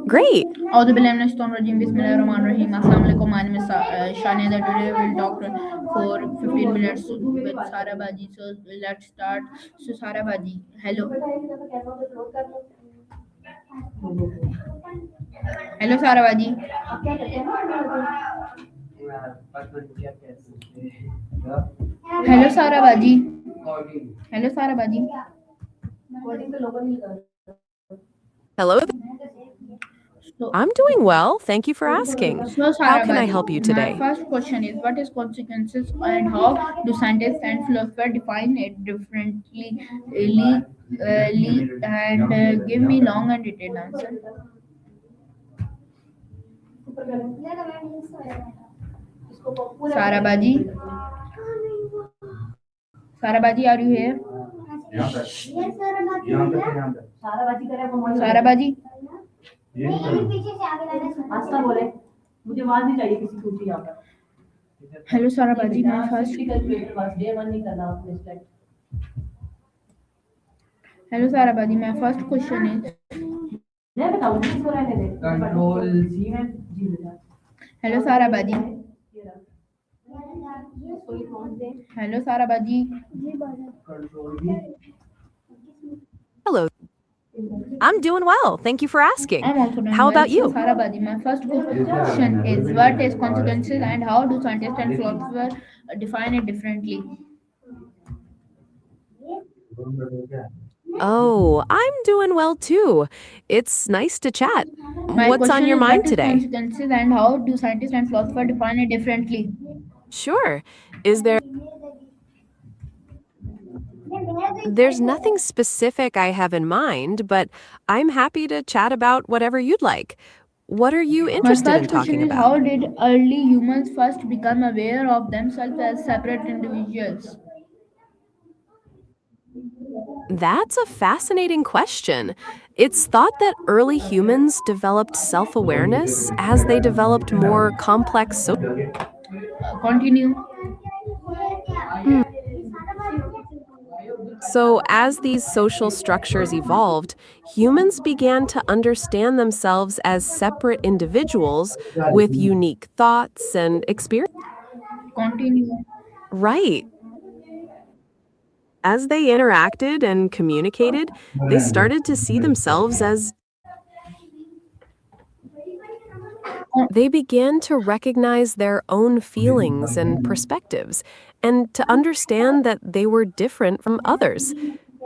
Great. Audu billahi minash shaitanir rajim. Bismillahirrahmanirrahim. Assalamu alaikum. My name is Shania. Today we'll talk for 15 minutes with Sarabaji. So let's start. So Sarabaji, hello. Hello Sarabaji. Hello Sarabaji. Hello Sarabaji. Hello. So, I'm doing well. Thank you for asking. so How can I Sarabaji, help you my today? first question is what is consequences and how do scientists and philosophers define it differently? And give me long and detailed answer. Sarabaji, Sarabaji, are you here? Sarabaji, hello Sarabaji, my first hello Sarabaji, my first question is hello Sarabaji, hello Sarabaji. Hello. I'm doing well. Thank you for asking. I'm also doing How well. about So, you? Sarabadi, my first question is what is consequences and how do scientists and philosophers define it differently? Oh, I'm doing well too. It's nice to chat. My What's on question your is what mind is today? consequences and how do scientists and philosophers define it differently? Sure. Is there There's nothing specific I have in mind, but I'm happy to chat about whatever you'd like. What are you My interested in first question talking is about? how did early humans first become aware of themselves as separate individuals? That's a fascinating question. It's thought that early humans developed self awareness as they developed more complex Continue. Hmm. So, as these social structures evolved, humans began to understand themselves as separate individuals with unique thoughts and experiences. Continue. Right. As they interacted and communicated, they started to see themselves as they began to recognize their own feelings and perspectives, and to understand that they were different from others.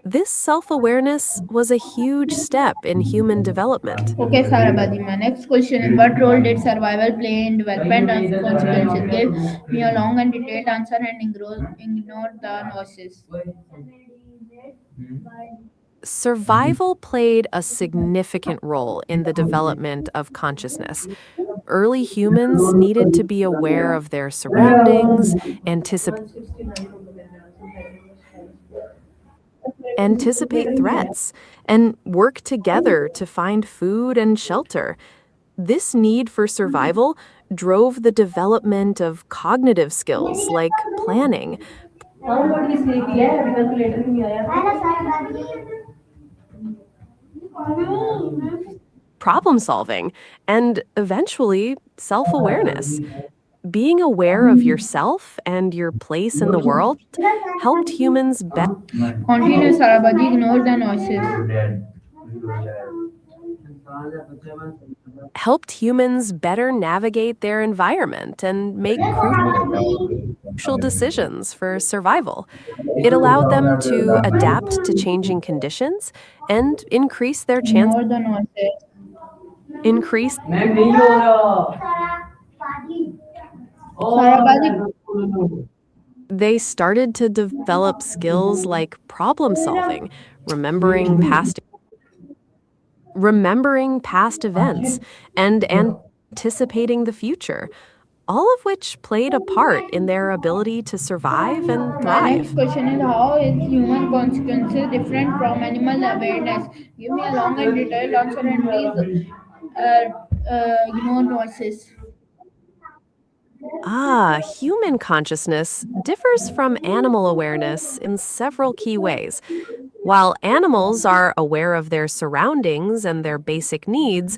This self awareness was a huge step in human development. Okay, Sarabadi, my next question is what role did survival play in development and consequences? Give me a long and detailed answer and ignore the noises. Survival played a significant role in the development of consciousness. Early humans needed to be aware of their surroundings, anticipate threats, and work together to find food and shelter. This need for survival drove the development of cognitive skills like planning, problem solving, and eventually self awareness. Being aware of yourself and your place in the world helped humans Continue, Sarabadi, ignore the noises. better navigate their environment and make crucial decisions for survival. It allowed them to adapt to changing conditions and Ignore the noises. increase Sarabadi, they started to develop skills like problem solving, remembering past events, and anticipating the future, all of which played a part in their ability to survive and my next thrive. question is how is human consequences different from animal awareness? Give me a long and detailed answer and please ignore noises. Human consciousness differs from animal awareness in several key ways. While animals are aware of their surroundings and their basic needs,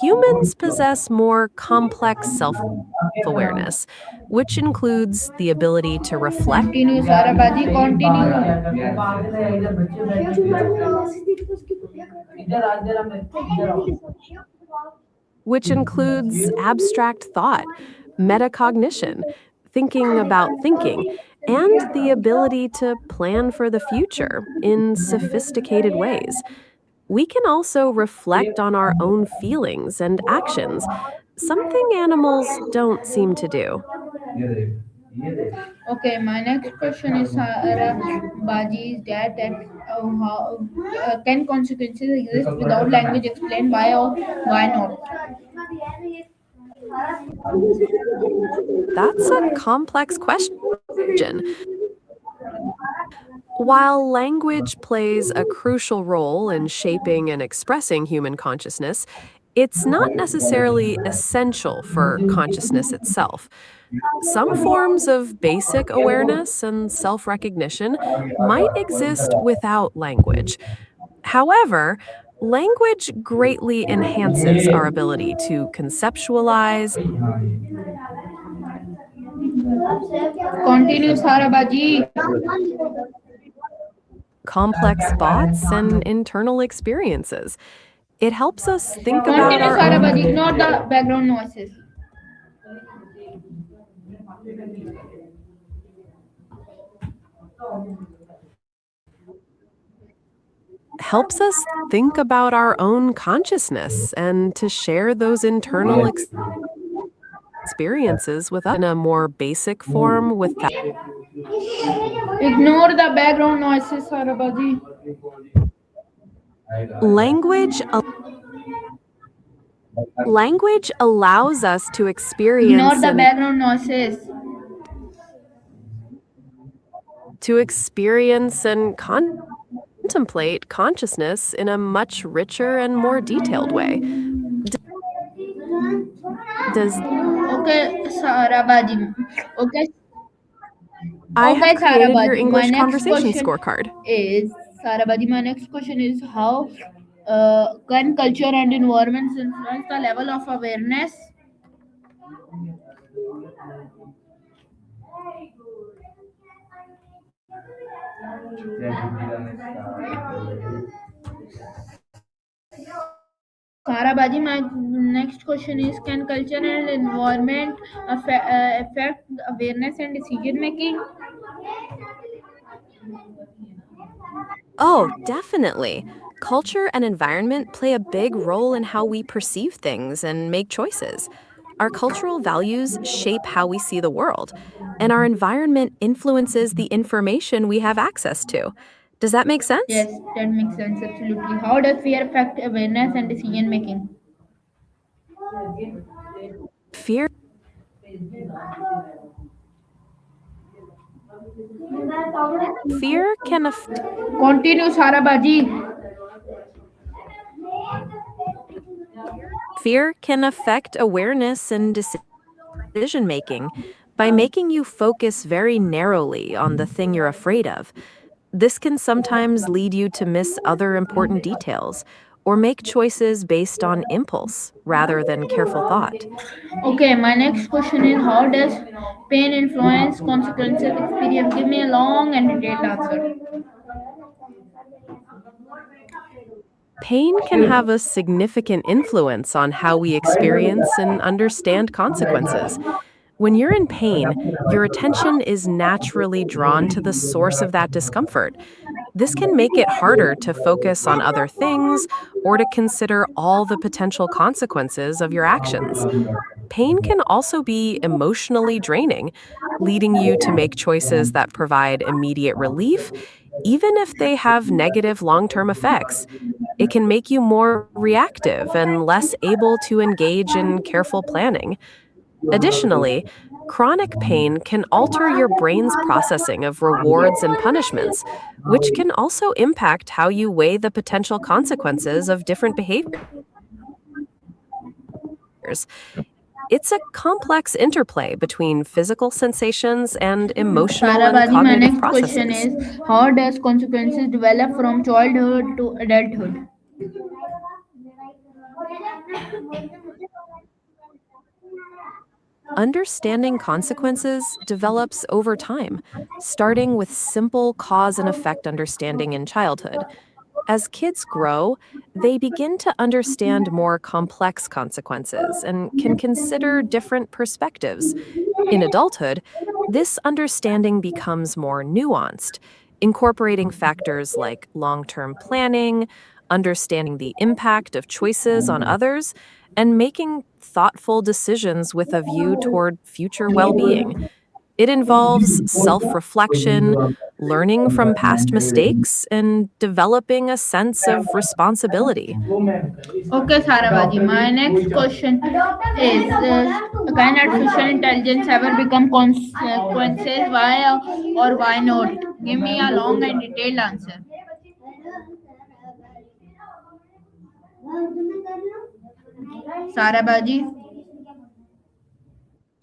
Humans possess more complex self awareness, which includes the ability to reflect, Continue, Sarabaji, continue. which includes abstract thought, metacognition, thinking about thinking, and the ability to plan for the future in sophisticated ways. We can also reflect on our own feelings and actions, something animals don't seem to do. Okay, my next question is Sarabaji, is that how can consequences exist without language? Explain why or why not. That's a complex question. While language plays a crucial role in shaping and expressing human consciousness, it's not necessarily essential for consciousness itself. Some forms of basic awareness and self recognition might exist without language. However, language greatly enhances our ability to conceptualize Continue, Sarabaji. complex thoughts and internal experiences. It helps us think about Continue, our own Sarabaji. Ignore the background noises. helps us think about our own consciousness and to share those internal experiences with us in a more basic form without Ignore the background noises, Sarabaji. language. Language allows us to Ignore experience the and background contemplate consciousness in a much richer and more detailed way. Does Okay, Sarabaji. Okay, I have okay, created your Sarabaji. My English next conversation question scorecard. is Sarabaji. My next question is how can culture and environments influence the level of awareness? Sarabaji, my next question is can culture and environment affect awareness and decision making? Oh, definitely. Culture and environment play a big role in how we perceive things and make choices. Our cultural values shape how we see the world, and our environment influences the information we have access to. Does that make sense? Yes, that makes sense. Absolutely. How does fear affect awareness and decision making? Fear fear can affect Continue, Sarabaji. Fear can affect awareness and decision making by making you focus very narrowly on the thing you're afraid of. This can sometimes lead you to miss other important details or make choices based on impulse rather than careful thought. Okay, my next question is how does pain influence consequences experience? Give me a long and detailed answer. Pain can have a significant influence on how we experience and understand consequences. When you're in pain, your attention is naturally drawn to the source of that discomfort. This can make it harder to focus on other things or to consider all the potential consequences of your actions. Pain can also be emotionally draining, leading you to make choices that provide immediate relief, even if they have negative long term effects. It can make you more reactive and less able to engage in careful planning. Additionally, chronic pain can alter your brain's processing of rewards and punishments, which can also impact how you weigh the potential consequences of different behaviors. It's a complex interplay between physical sensations and emotional and Sarabaji, my cognitive next question processes. is how does consequences develop from childhood to adulthood? Understanding consequences develops over time, starting with simple cause and effect understanding in childhood. As kids grow, they begin to understand more complex consequences and can consider different perspectives. In adulthood, this understanding becomes more nuanced, incorporating factors like long term planning, understanding the impact of choices on others, and making thoughtful decisions with a view toward future well being. It involves self reflection, learning from past mistakes, and developing a sense of responsibility. Okay, Sarabaji. My next question is: can artificial intelligence ever become consequences? Why or why not? Give me a long and detailed answer. Sarabaji.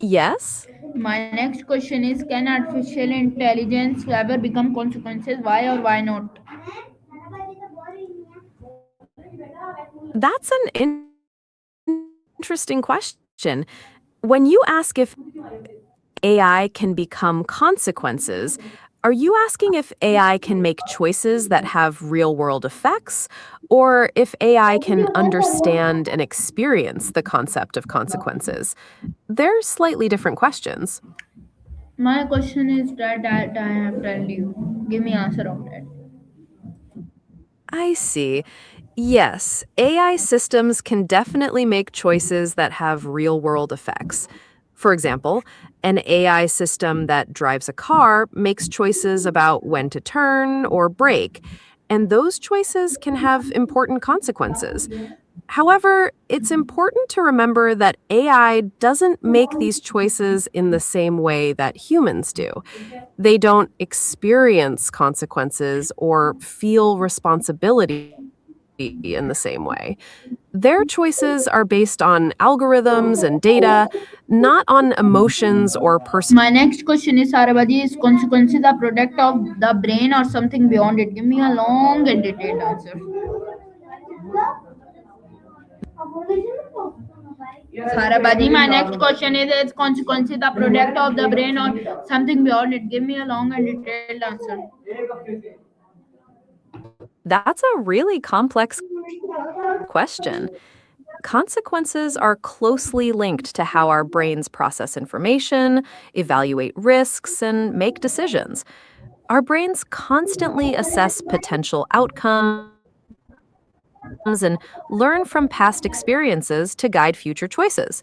Yes, My next question is: can artificial intelligence ever become consequences? Why or why not? that's an interesting question. When you ask if AI can become consequences, are you asking if AI can make choices that have real world effects, or if AI can understand and experience the concept of consequences? They're slightly different questions. My question is that I have told you. Give me answer of that. I see. Yes, AI systems can definitely make choices that have real world effects. For example, an AI system that drives a car makes choices about when to turn or brake, and those choices can have important consequences. However, it's important to remember that AI doesn't make these choices in the same way that humans do. They don't experience consequences or feel responsibility in the same way. Their choices are based on algorithms and data, not on emotions or personal. My next question is: Sarabaji, is consequences a product of the brain or something beyond it? Give me a long and detailed answer. Sarabaji, my next question is consequences the product of the brain or something beyond it? Give me a long and detailed answer. That's a really complex question. Consequences are closely linked to how our brains process information, evaluate risks, and make decisions. Our brains constantly assess potential outcomes and learn from past experiences to guide future choices.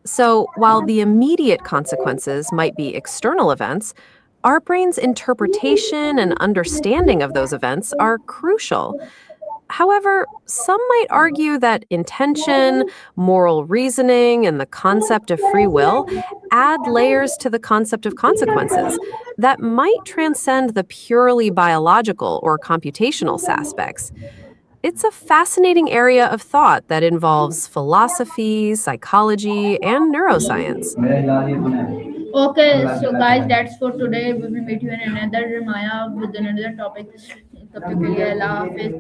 So, while the immediate consequences might be external events, our brain's interpretation and understanding of those events are crucial. However, some might argue that intention, moral reasoning, and the concept of free will add layers to the concept of consequences that might transcend the purely biological or computational aspects. It's a fascinating area of thought that involves philosophy, psychology, and neuroscience. Okay, so guys, that's for today. We will meet you in another Maya with another topic. तब तक के लिए अल्लाह हाफिज